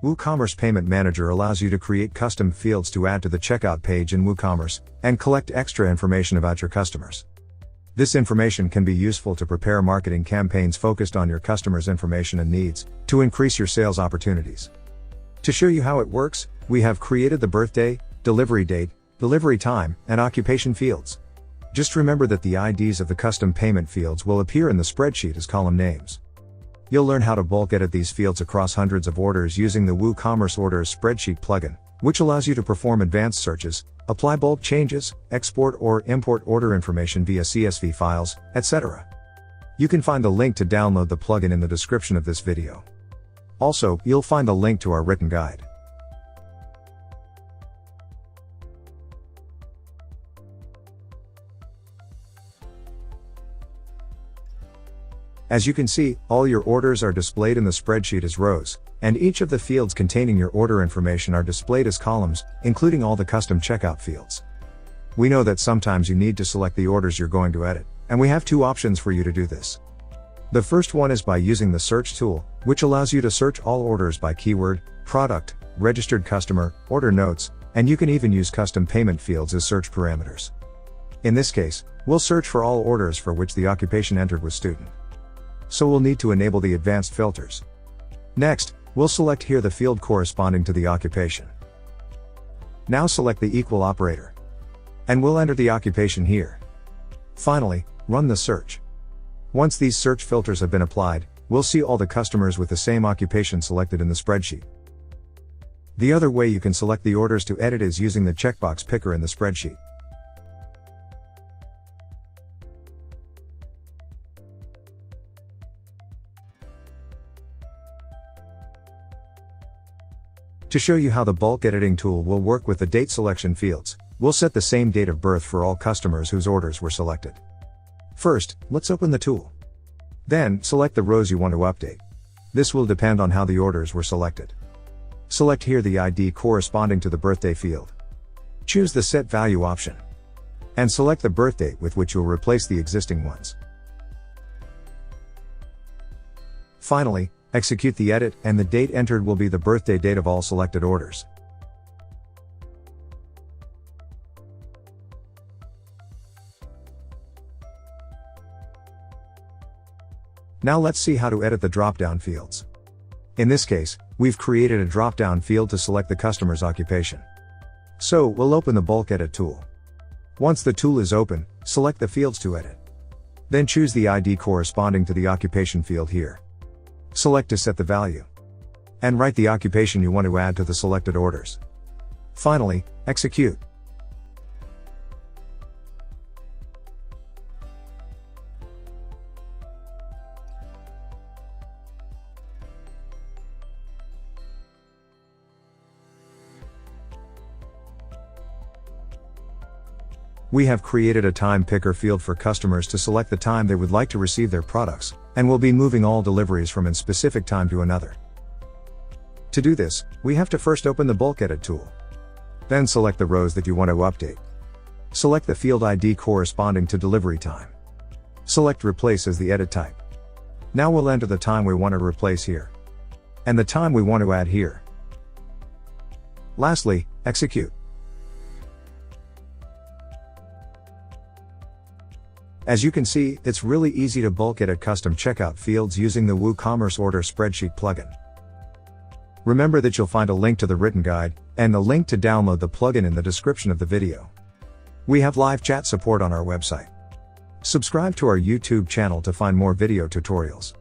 WooCommerce Payment Manager allows you to create custom fields to add to the checkout page in WooCommerce, and collect extra information about your customers. This information can be useful to prepare marketing campaigns focused on your customers' information and needs, to increase your sales opportunities. To show you how it works, we have created the birthday, delivery date, delivery time, and occupation fields. Just remember that the IDs of the custom payment fields will appear in the spreadsheet as column names. You'll learn how to bulk edit these fields across hundreds of orders using the WooCommerce Orders Spreadsheet plugin, which allows you to perform advanced searches, apply bulk changes, export or import order information via CSV files, etc. You can find the link to download the plugin in the description of this video. Also, you'll find the link to our written guide. As you can see, all your orders are displayed in the spreadsheet as rows, and each of the fields containing your order information are displayed as columns, including all the custom checkout fields. We know that sometimes you need to select the orders you're going to edit, and we have two options for you to do this. The first one is by using the search tool, which allows you to search all orders by keyword, product, registered customer, order notes, and you can even use custom payment fields as search parameters. In this case, we'll search for all orders for which the occupation entered was student. So we'll need to enable the advanced filters. Next, we'll select here the field corresponding to the occupation. Now select the equal operator. And we'll enter the occupation here. Finally, run the search. Once these search filters have been applied, we'll see all the customers with the same occupation selected in the spreadsheet. The other way you can select the orders to edit is using the checkbox picker in the spreadsheet. To show you how the bulk editing tool will work with the date selection fields, we'll set the same date of birth for all customers whose orders were selected. First, let's open the tool. Then, select the rows you want to update. This will depend on how the orders were selected. Select here the ID corresponding to the birthday field. Choose the Set Value option. And select the birth date with which you'll replace the existing ones. Finally, execute the edit, and the date entered will be the birthday date of all selected orders. Now let's see how to edit the drop-down fields. In this case, we've created a drop-down field to select the customer's occupation. So, we'll open the bulk edit tool. Once the tool is open, select the fields to edit. Then choose the ID corresponding to the occupation field here. Select to set the value. And write the occupation you want to add to the selected orders. Finally, execute. We have created a time picker field for customers to select the time they would like to receive their products, and we'll be moving all deliveries from a specific time to another. To do this, we have to first open the bulk edit tool. Then select the rows that you want to update. Select the field ID corresponding to delivery time. Select replace as the edit type. Now we'll enter the time we want to replace here. And the time we want to add here. Lastly, execute. As you can see, it's really easy to bulk edit custom checkout fields using the WooCommerce Order Spreadsheet plugin. Remember that you'll find a link to the written guide, and the link to download the plugin in the description of the video. We have live chat support on our website. Subscribe to our YouTube channel to find more video tutorials.